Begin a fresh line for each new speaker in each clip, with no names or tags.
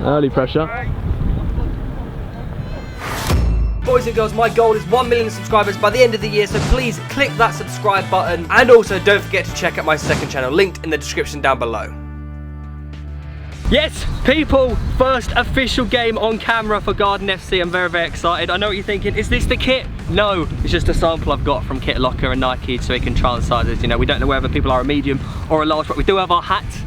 Early pressure.
Boys and girls, my goal is 1 million subscribers by the end of the year, so please click that subscribe button. And also don't forget to check out my second channel, linked in the description down below. Yes, people, first official game on camera for Garden FC. I'm very, very excited. I know what you're thinking, is this the kit? No, it's just a sample I've got from Kit Locker and Nike so we can try on sizes. You know, we don't know whether people are a medium or a large, but we do have our hats.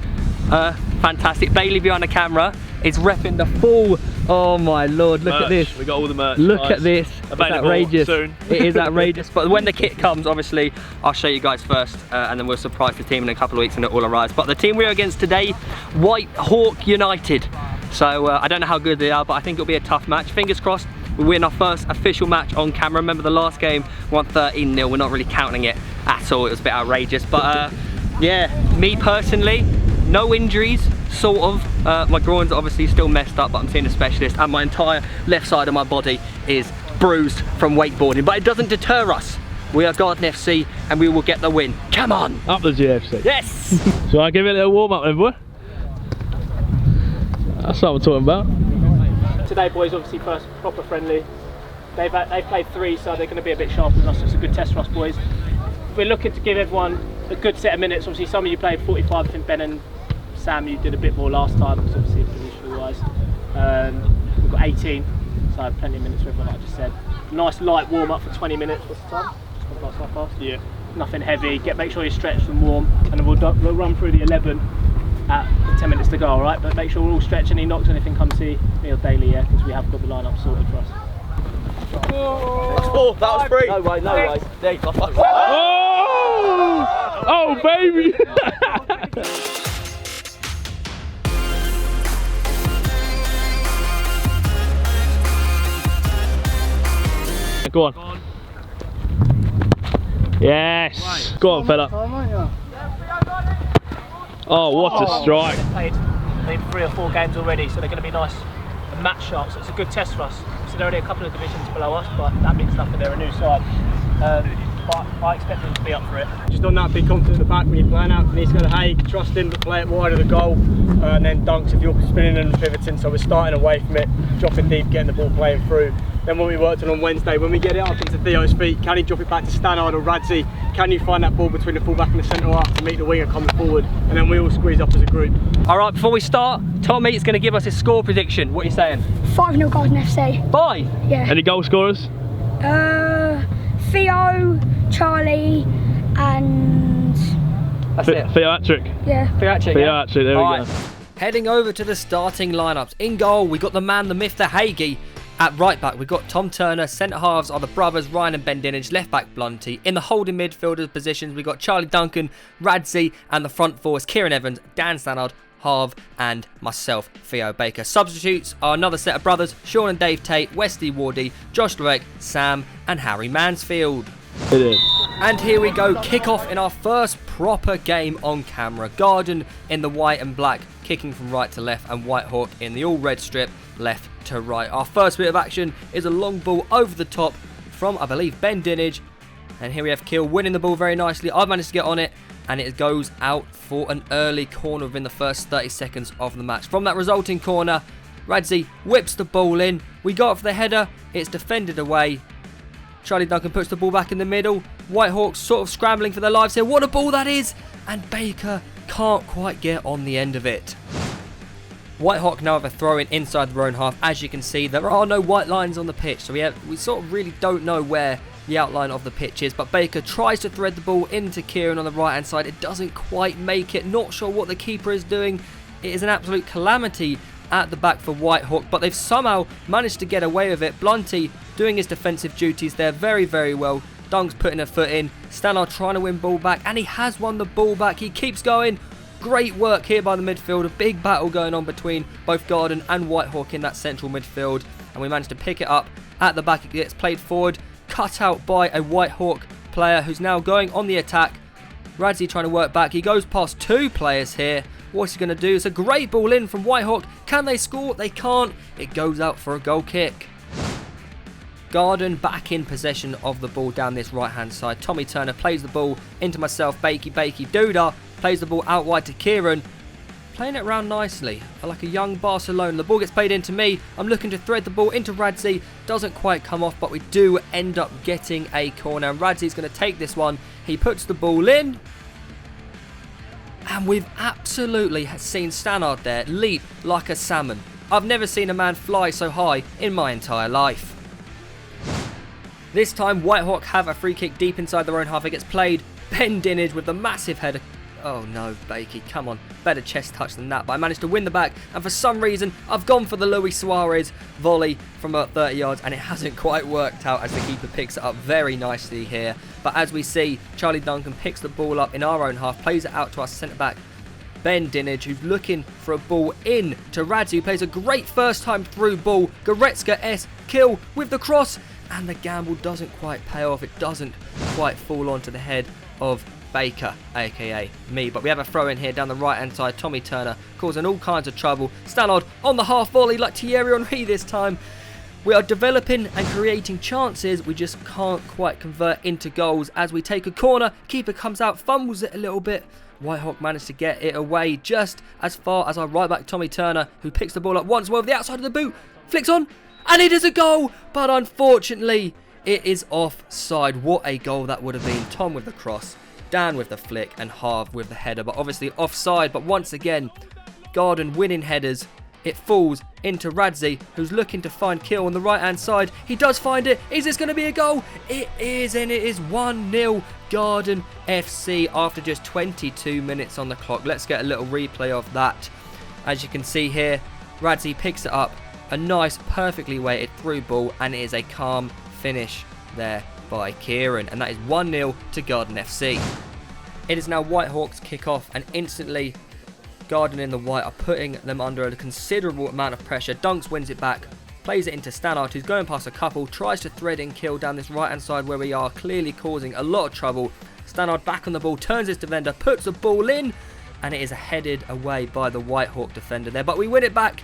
Fantastic. Bailey behind the camera is repping the full. Oh my lord, look at this.
We got all the merch.
Look at this. It's outrageous.
Soon.
It is outrageous. But when the kit comes, obviously, I'll show you guys first, and then we'll surprise the team in a couple of weeks and it all arrives. But the team we're against today, Whitehawk United. So I don't know how good they are, but I think it'll be a tough match. Fingers crossed we win our first official match on camera. Remember the last game, we won 13-0. We're not really counting it at all. It was a bit outrageous. But yeah, me personally, no injuries, sort of. My groin's obviously still messed up, but I'm seeing a specialist, and my entire left side of my body is bruised from wakeboarding. But it doesn't deter us. We are Garden FC, and we will get the win. Come on!
Up the GFC.
Yes!
So I give it a little warm up then, boy. That's what I'm talking about.
Today, boys, obviously first proper friendly. They've played 3, so they're going to be a bit sharper than us. It's a good test for us, boys. We're looking to give everyone a good set of minutes. Obviously, some of you played 45. I think Ben and Sam, you did a bit more last time, because obviously positional wise. We've got 18, so I have plenty of minutes for everyone, like I just said. Nice light warm up for 20 minutes. What's the time? Just gone past. Yeah. Nothing heavy. Make sure you're stretched and warm, and then we'll run through the 11 at 10 minutes to go. All right, but make sure we're all stretched. Any knocks, anything, come see me or Daily, yeah, because we have got the lineup sorted for us.
Oh, that was free. No way, no way. There you go.
Oh! Oh, baby! Go on. Yes. Go on, fella. Oh, what a strike.
They've played 3 or 4 games already, so they're going to be nice and match sharp. So it's a good test for us. So they're only a couple of divisions below us, but that means nothing. They're a new side. But I expect them to be up for it.
Just on that, be confident at the back when you're playing out. Needs to go to Hague, trust him, but play it wide of the goal, and then dunks if you're spinning and pivoting. So we're starting away from it, dropping deep, getting the ball playing through. Then what we worked on Wednesday, when we get it up into Theo's feet, can he drop it back to Stannard or Radzi? Can you find that ball between the fullback and the centre half to meet the winger coming forward? And then we all squeeze up as a group.
All right, before we start, Tommy is going to give us his score prediction. What are you saying?
5-0 Garden FC.
5?
Yeah.
Any goal scorers?
Theo, Charlie, and...
That's it.
Theo hat-trick.
Yeah.
Theo hat-trick,
Theo hat-trick, there we go.
Heading over to the starting lineups. In goal, we got the man, the myth, the Hagee. At right back, we've got Tom Turner. Centre halves are the brothers Ryan and Ben Dinage. Left back, Blunty. In the holding midfielder positions, we've got Charlie Duncan, Radzi, and the front four is Kieran Evans, Dan Stannard, Harv, and myself, Theo Baker. Substitutes are another set of brothers, Sean and Dave Tate, Wesley Wardy, Josh Lueck, Sam, and Harry Mansfield.
It is.
And here we go, kick-off in our first proper game on camera. Garden in the white and black, kicking from right to left, and Whitehawk in the all-red strip, left to right. Our first bit of action is a long ball over the top from, I believe, Ben Dinage. And here we have Kill winning the ball very nicely. I've managed to get on it, and it goes out for an early corner within the first 30 seconds of the match. From that resulting corner, Radzi whips the ball in. We go up for the header. It's defended away. Charlie Duncan puts the ball back in the middle. Whitehawks sort of scrambling for their lives here. What a ball that is! And Baker can't quite get on the end of it. Whitehawk now have a throw in inside their own half. As you can see, there are no white lines on the pitch, so we sort of really don't know where the outline of the pitch is. But Baker tries to thread the ball into Kieran on the right hand side. It doesn't quite make it. Not sure what the keeper is doing. It is an absolute calamity at the back for Whitehawk, but they've somehow managed to get away with it. Blunty doing his defensive duties there very, very well. Dunk's putting a foot in. Stannard trying to win ball back, and he has won the ball back. He keeps going. Great work here by the midfield. A big battle going on between both Garden and Whitehawk in that central midfield, and we managed to pick it up at the back. It gets played forward, cut out by a Whitehawk player who's now going on the attack. Radzi trying to work back. He goes past 2 players here. What's he going to do? It's a great ball in from Whitehawk. Can they score? They can't. It goes out for a goal kick. Garden back in possession of the ball down this right hand side. Tommy Turner plays the ball into myself, Bakey, Duda plays the ball out wide to Kieran. playing it around nicely, like a young Barcelona. The ball gets played into me. I'm looking to thread the ball into Radzi. Doesn't quite come off, but we do end up getting a corner. And Radzi's going to take this one. He puts the ball in. And we've absolutely seen Stannard there leap like a salmon. I've never seen a man fly so high in my entire life. This time, WHITEHAWK have a free kick deep inside their own half. It gets played. Ben Dinage with the massive header. Oh no, Bakey, come on. Better chest touch than that. But I managed to win the back. And for some reason, I've gone for the Luis Suarez volley from about 30 yards. And it hasn't quite worked out as the keeper picks it up very nicely here. But as we see, Charlie Duncan picks the ball up in our own half. Plays it out to our centre-back, Ben Dinage, who's looking for a ball in to Radzi, who plays a great first time through ball. Goretzka-esque kill with the cross. And the gamble doesn't quite pay off. It doesn't quite fall onto the head of Baker, aka me. But we have a throw in here down the right hand side. Tommy Turner causing all kinds of trouble. Stannard on the half volley like Thierry Henry this time. We are developing and creating chances. We just can't quite convert into goals as we take a corner. Keeper comes out, fumbles it a little bit. WHITEHAWK managed to get it away just as far as our right back Tommy Turner, who picks the ball up once more over the outside of the boot. Flicks on, and it is a goal. But unfortunately, it is offside. What a goal that would have been. Tom with the cross, Dan with the flick, and Harv with the header. But obviously offside. But once again, Garden winning headers. It falls into Radzi, who's looking to find Kill on the right-hand side. He does find it. Is this going to be a goal? It is, and it is 1-0 Garden FC after just 22 minutes on the clock. Let's get a little replay of that. As you can see here, Radzi picks it up. A nice, perfectly weighted through ball, and it is a calm finish there by Kieran. And that is 1-0 to Garden FC. It is now WHITEHAWK's kick-off, and instantly Garden in the white are putting them under a considerable amount of pressure. Dunks wins it back, plays it into Stannard, who's going past a couple, tries to thread and kill down this right hand side where we are clearly causing a lot of trouble. Stannard back on the ball, turns his defender, puts the ball in, and it is headed away by the WHITEHAWK defender there. But we win it back.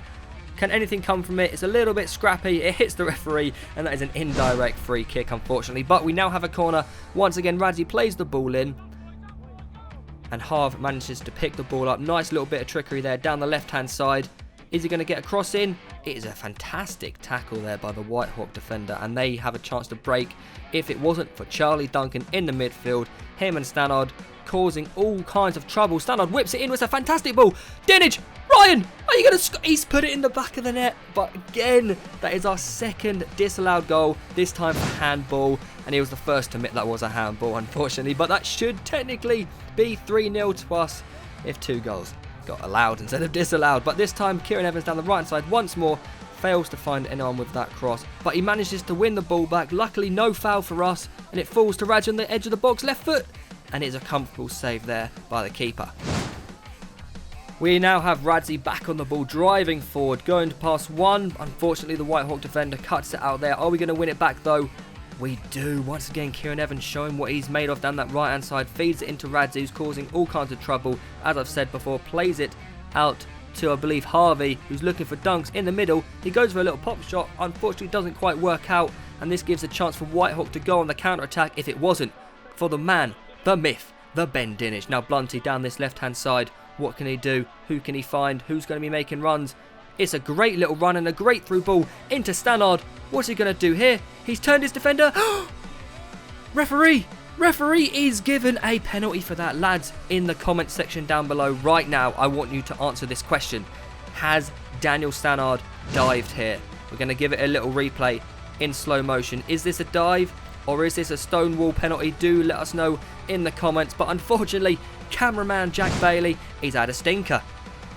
Can anything come from it? It's a little bit scrappy. It hits the referee, and that is an indirect free kick, unfortunately. But we now have a corner. Once again, Radzi plays the ball in, and Harv manages to pick the ball up. Nice little bit of trickery there down the left-hand side. Is he going to get a cross in? It is a fantastic tackle there by the WHITEHAWK defender, and they have a chance to break if it wasn't for Charlie Duncan in the midfield. Him and Stannard causing all kinds of trouble. Stannard whips it in with a fantastic ball. Dinage! Ryan! Are you going to... He's put it in the back of the net. But again, that is our second disallowed goal. This time for handball. And he was the first to admit that was a handball, unfortunately. But that should technically be 3-0 to us if 2 goals got allowed instead of disallowed. But this time, Kieran Evans down the right side once more fails to find anyone with that cross. But he manages to win the ball back. Luckily, no foul for us. And it falls to Raj on the edge of the box, left foot. And it's a comfortable save there by the keeper. We now have Radzi back on the ball, driving forward, going to pass one. Unfortunately, the WHITEHAWK defender cuts it out there. Are we going to win it back, though? We do. Once again, Kieran Evans showing what he's made of down that right-hand side. Feeds it into Radzi, who's causing all kinds of trouble. As I've said before, plays it out to, I believe, Harvey, who's looking for Dunks in the middle. He goes for a little pop shot. Unfortunately, doesn't quite work out. And this gives a chance for WHITEHAWK to go on the counter-attack if it wasn't for the man, the myth, the Ben Dinage. Now Blunty down this left-hand side. What can he do? Who can he find? Who's going to be making runs? It's a great little run and a great through ball into Stannard. What's he going to do here? He's turned his defender. Referee! Referee is given a penalty for that. Lads, in the comment section down below right now, I want you to answer this question. Has Daniel Stannard dived here? We're going to give it a little replay in slow motion. Is this a dive or is this a stonewall penalty? Do let us know in the comments. But unfortunately, cameraman Jack Bailey, he's had a stinker.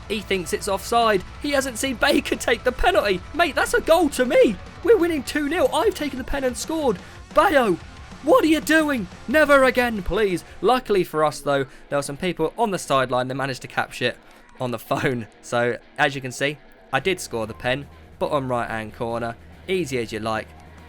He thinks it's offside. He hasn't seen Baker take the penalty. Mate, that's a goal to me. We're winning 2-0. I've taken the pen and scored. Bayo, what are you doing? Never again, please. Luckily for us, though, there were some people on the sideline that managed to capture it on the phone. So, as you can see, I did score the pen. Bottom right-hand corner. Easy as you like.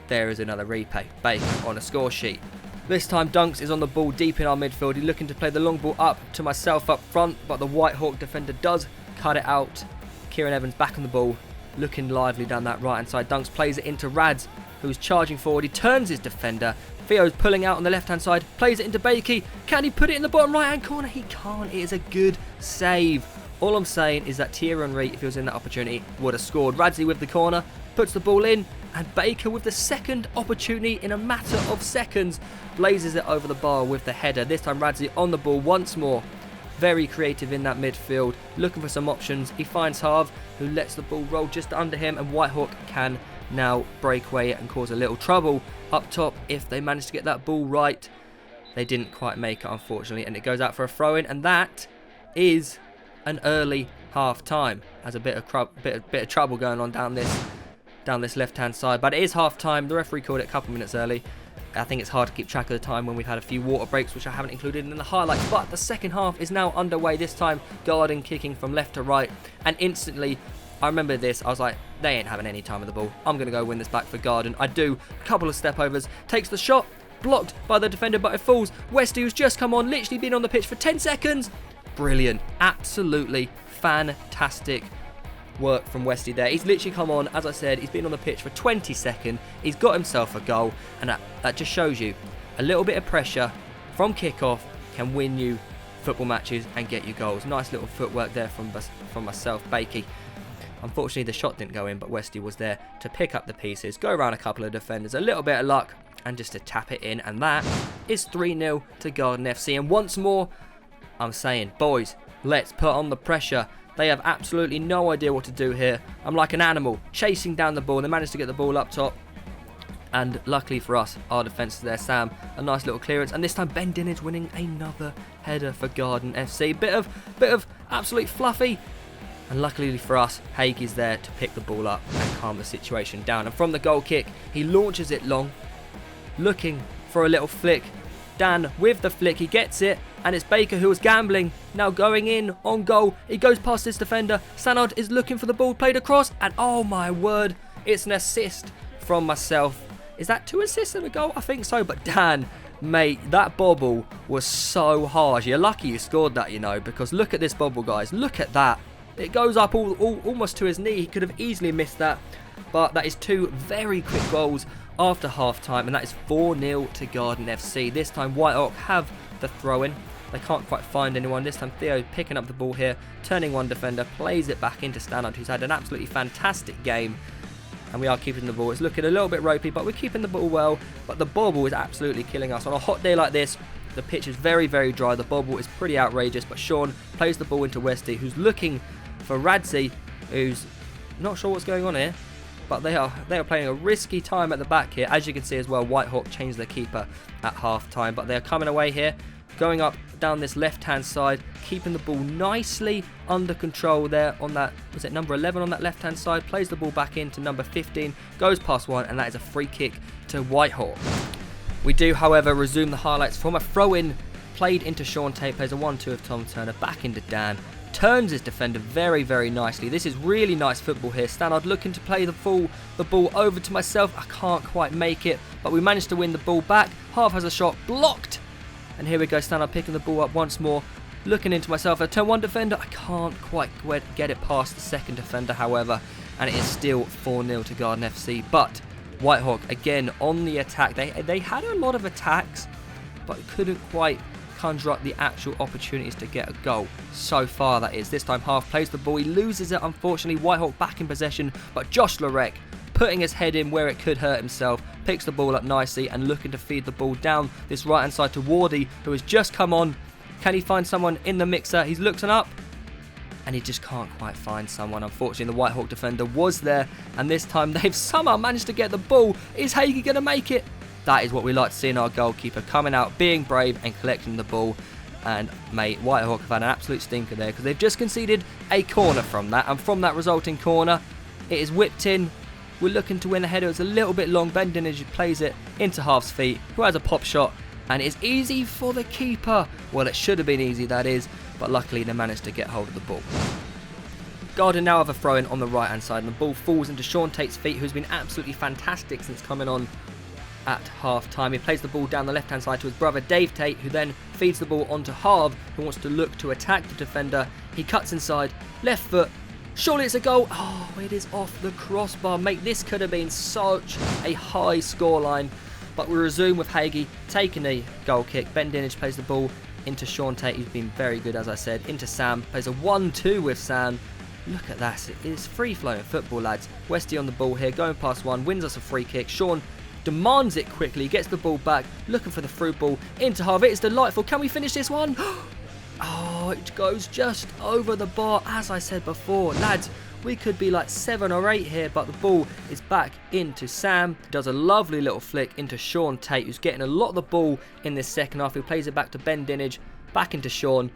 There is another replay. Baker on a score sheet. This time Dunks is on the ball deep in our midfield. He's looking to play the long ball up to myself up front, but the WHITEHAWK defender does cut it out. Kieran Evans back on the ball, looking lively down that right hand side. Dunks plays it into Rads, who's charging forward. He turns his defender. Theo's pulling out on the left hand side, plays it into Bakey. Can he put it in the bottom right hand corner? He can't. It is a good save All I'm saying is that Thierry Henry, if he was in that opportunity, would have scored. Radzi with the corner, puts the ball in, and Baker with the second opportunity in a matter of seconds blazes it over the bar with the header. This time Radzi on the ball once more. Very creative in that midfield, looking for some options. He finds Harv, who lets the ball roll just under him, and WHITEHAWK can now break away and cause a little trouble up top if they manage to get that ball right. They didn't quite make it, unfortunately, and it goes out for a throw-in, and that is an early half-time. Has a bit of trouble going on down this left-hand side, but it is half-time. The referee called it a couple minutes early. I think it's hard to keep track of the time when we've had a few water breaks, which I haven't included in the highlights, but the second half is now underway. This time Garden kicking from left to right, and instantly I remember this, I was like, they ain't having any time with the ball. I'm going to go win this back for Garden. I do, a couple of step overs, takes the shot, blocked by the defender, but it falls. Westy, who's just come on, literally been on the pitch for 10 seconds. Brilliant, absolutely fantastic work from Westy there. He's literally come on, as I said, he's been on the pitch for 20 seconds. He's got himself a goal, and that just shows you a little bit of pressure from kickoff can win you football matches and get you goals. Nice little footwork there from myself, Bakey. Unfortunately, the shot didn't go in, but Westy was there to pick up the pieces, go around a couple of defenders, a little bit of luck, and just to tap it in, and that is 3-0 to Garden FC. And once more, I'm saying, boys, let's put on the pressure. They have absolutely no idea what to do here. I'm like an animal chasing down the ball. They managed to get the ball up top. And luckily for us, our defence is there. Sam, a nice little clearance. And this time Ben Dinage winning another header for Garden FC. Bit of absolute fluffy. And luckily for us, Haig is there to pick the ball up and calm the situation down. And from the goal kick, he launches it long, looking for a little flick. Dan with the flick, he gets it, and it's Baker who was gambling, now going in on goal. He goes past this defender. Sanad is looking for the ball, played across, and oh my word, it's an assist from myself. Is that 2 assists and a goal? I think so, but Dan, mate, that bobble was so harsh. You're lucky you scored that, you know, because look at this bobble, guys. Look at that. It goes up almost to his knee. He could have easily missed that, but that is 2 very quick goals after half-time, and that is 4-0 to Garden FC. This time WHITEHAWK have the throw-in. They can't quite find anyone. This time Theo picking up the ball here, turning one defender, plays it back into Stannard, who's had an absolutely fantastic game. And we are keeping the ball. It's looking a little bit ropey, but we're keeping the ball well. But the bobble is absolutely killing us. On a hot day like this, the pitch is very, very dry. The bobble is pretty outrageous, but Sean plays the ball into Westy, who's looking for Radzi, who's not sure what's going on here. But they are playing a risky time at the back here. As you can see as well, WHITEHAWK changed their keeper at half-time. But they're coming away here, going up down this left-hand side, keeping the ball nicely under control there on that, was it number 11 on that left-hand side? Plays the ball back into number 15, goes past one, and that is a free kick to WHITEHAWK. We do, however, resume the highlights from a throw-in played into Sean Tate, plays a 1-2 of Tom Turner, back into Dan. Turns his defender very, very nicely. This is really nice football here. Stannard looking to play the ball over to myself. I can't quite make it, but we managed to win the ball back. Half has a shot blocked. And here we go, Stannard picking the ball up once more. Looking into myself. I turn one defender. I can't quite get it past the second defender, however. And it is still 4-0 to Garden FC. But WHITEHAWK, again, on the attack. They had a lot of attacks, but couldn't quite conjure up the actual opportunities to get a goal. So far, that is. This time, Half plays the ball. He loses it, unfortunately. WHITEHAWK back in possession, but Josh Larek, putting his head in where it could hurt himself, picks the ball up nicely and looking to feed the ball down this right-hand side to Wardy, who has just come on. Can he find someone in the mixer? He's looking up, and he just can't quite find someone. Unfortunately, the WHITEHAWK defender was there, and this time they've somehow managed to get the ball. Is Hagee going to make it? That is what we like to see in our goalkeeper, coming out, being brave and collecting the ball. And, mate, WHITEHAWK have had an absolute stinker there because they've just conceded a corner from that. And from that resulting corner, it is whipped in. We're looking to win a header. It's a little bit long. Ben Dinage plays it into Half's feet, who has a pop shot. And it's easy for the keeper. Well, it should have been easy, that is. But luckily, they managed to get hold of the ball. Garden now have a throw-in on the right-hand side. And the ball falls into Sean Tate's feet, who's been absolutely fantastic since coming on at half-time. He plays the ball down the left-hand side to his brother Dave Tate, who then feeds the ball onto Harv, who wants to look to attack the defender. He cuts inside, left foot. Surely it's a goal. Oh, it is off the crossbar. Mate, this could have been such a high scoreline. But we resume with Hagee taking a goal kick. Ben Dinage plays the ball into Sean Tate, who's been very good, as I said, into Sam, plays a 1-2 with Sam. Look at that, it's free-flowing football, lads. Westy on the ball here, going past one, wins us a free kick. Sean demands it quickly, gets the ball back, looking for the through ball into Harvey. It's delightful. Can we finish this one? Oh, it goes just over the bar, as I said before. Lads, we could be like 7 or 8 here, but the ball is back into Sam. Does a lovely little flick into Sean Tate, who's getting a lot of the ball in this second half. He plays it back to Ben Dinage, back into Sean.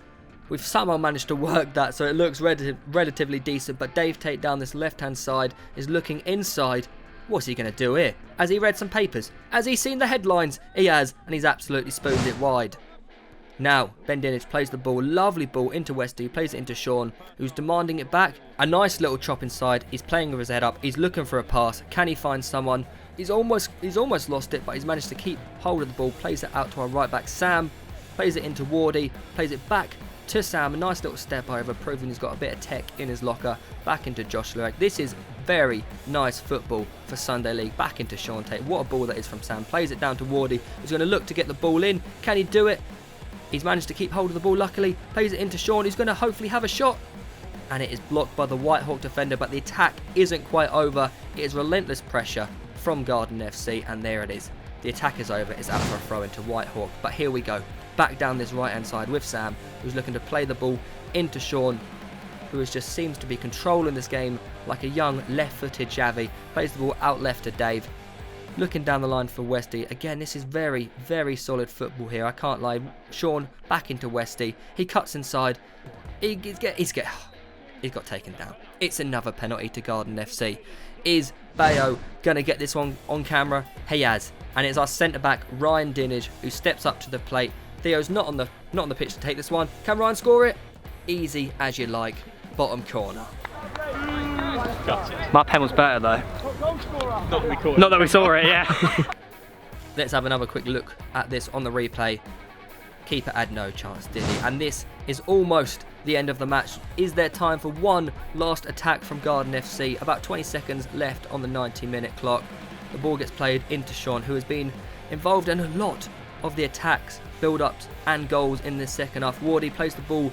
We've somehow managed to work that, so it looks relatively decent, but Dave Tate down this left-hand side is looking inside. What's he going to do here? Has he read some papers? Has he seen the headlines? He has, and he's absolutely spooned it wide. Now, Ben Dinage plays the ball, lovely ball into Westy, plays it into Sean, who's demanding it back. A nice little chop inside, he's playing with his head up, he's looking for a pass. Can he find someone? He's almost lost it, but he's managed to keep hold of the ball, plays it out to our right back Sam, plays it into Wardy, plays it back to Sam, a nice little step over, proving he's got a bit of tech in his locker, back into Josh Lurek. This is very nice football for Sunday League, back into Sean Tate. What a ball that is from Sam, plays it down to Wardy, who's going to look to get the ball in. Can he do it? He's managed to keep hold of the ball luckily, plays it into Sean, who's going to hopefully have a shot. And it is blocked by the WHITEHAWK defender, but the attack isn't quite over. It is relentless pressure from Garden FC, and there it is. The attack is over, it's out for a throw into WHITEHAWK, but here we go. Back down this right hand side with Sam, who's looking to play the ball into Sean, who just seems to be controlling this game like a young left-footed Javi. Plays the ball out left to Dave. Looking down the line for Westy. Again, this is very, very solid football here, I can't lie. Sean back into Westy. He cuts inside. He's got taken down. It's another penalty to Garden FC. Is Bayo going to get this one on camera? He has. And it's our centre-back, Ryan Dinage, who steps up to the plate. Theo's not on the pitch to take this one. Can Ryan score it? Easy as you like. Bottom corner. My pen was better though. Not that we saw it, yeah. Let's have another quick look at this on the replay. Keeper had no chance, did he? And this is almost the end of the match. Is there time for one last attack from Garden FC? About 20 seconds left on the 90-minute clock. The ball gets played into Sean, who has been involved in a lot of the attacks, build-ups and goals in this second half. Wardy plays the ball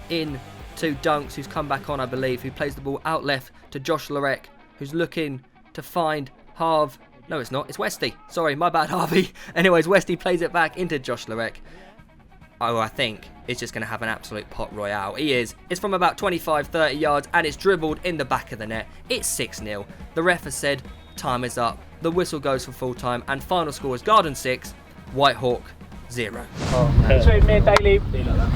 in to Dunks, who's come back on, I believe, who plays the ball out left to Josh Lurek, who's looking to find Harv. No, it's not. It's Westy. Sorry, my bad, Harvey. Anyways, Westy plays it back into Josh Lurek. Oh, I think it's just going to have an absolute pot royale. He is. It's from about 25-30 yards, and it's dribbled in the back of the net. It's 6-0. The ref has said time is up. The whistle goes for full time, and final score is Garden 6, WHITEHAWK 0.
So me and Daly,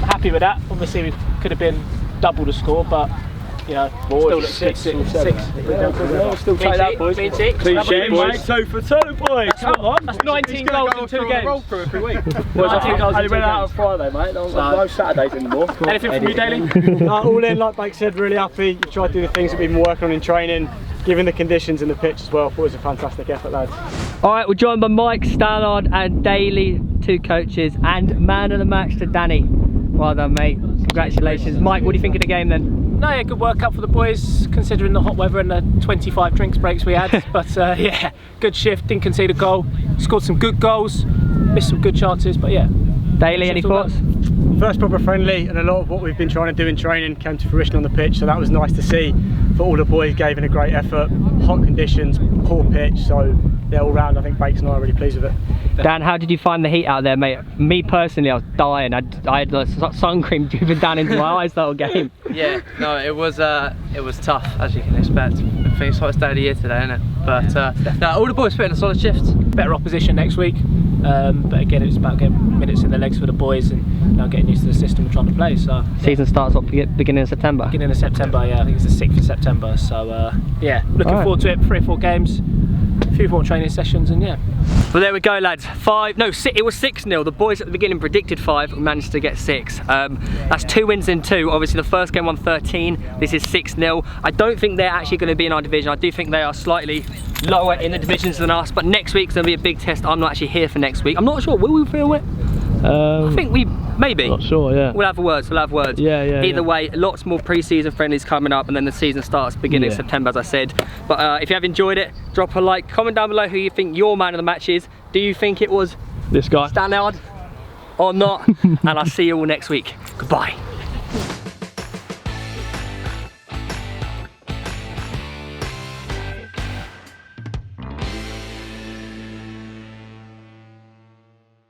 happy with that. Obviously, we could have been double the score, but you know, still look six. Still take that, boys. Clean sheet, boys.
2 for 2, boys.
Come on. That's 19 goals in 2 games.
Roll through every week.
I
went out on Friday, mate. No Saturdays anymore.
Anything from you, Daly?
All in, like Blake said, really happy. You tried to do the things that we've been working on in training, given the conditions in the pitch as well. Thought it was a fantastic effort, lads.
Alright, we're joined by Mike, Stannard and Daly, 2 coaches, and man of the match to Danny. Well done, mate. Congratulations. Mike, what do you think of the game then?
No, yeah, good workout for the boys, considering the hot weather and the 25 drinks breaks we had. But yeah, good shift, didn't concede a goal, scored some good goals, missed some good chances, but yeah.
Daly, any thoughts?
First proper friendly, and a lot of what we've been trying to do in training came to fruition on the pitch, so that was nice to see. For all the boys gave in a great effort, hot conditions, poor pitch, so yeah, all round I think Bakes and I are really pleased with it.
Dan, how did you find the heat out there, mate? Me personally, I was dying. I had sun cream dripping down into my eyes the whole game.
Yeah, no, it was tough, as you can expect. I think it's the hottest day of the year today, isn't it? But no, all the boys put in a solid shift.
Better opposition next week, but again, it's about getting minutes in the legs for the boys and now getting used to the system we're trying to play. So
season starts up beginning of September.
Beginning of September, yeah, I think it's the 6th of September. So yeah, looking forward to it. 3 or 4 games, a few more training sessions, and yeah.
Well, there we go, lads. It was 6-0. The boys at the beginning predicted 5, we managed to get 6. That's 2 wins in 2. Obviously, the first game won 13. This is 6-0. I don't think they're actually going to be in our division. I do think they are slightly lower in the divisions than us. But next week's going to be a big test. I'm not actually here for next week. I'm not sure. Will we film it? I think we maybe.
Not sure, yeah.
We'll have words.
Yeah.
Either way, lots more pre-season friendlies coming up, and then the season starts beginning of September, as I said. But if you have enjoyed it, drop a like, comment down below who you think your man of the match is. Do you think it was
this guy?
Stannard? or not. And I'll see you all next week. Goodbye.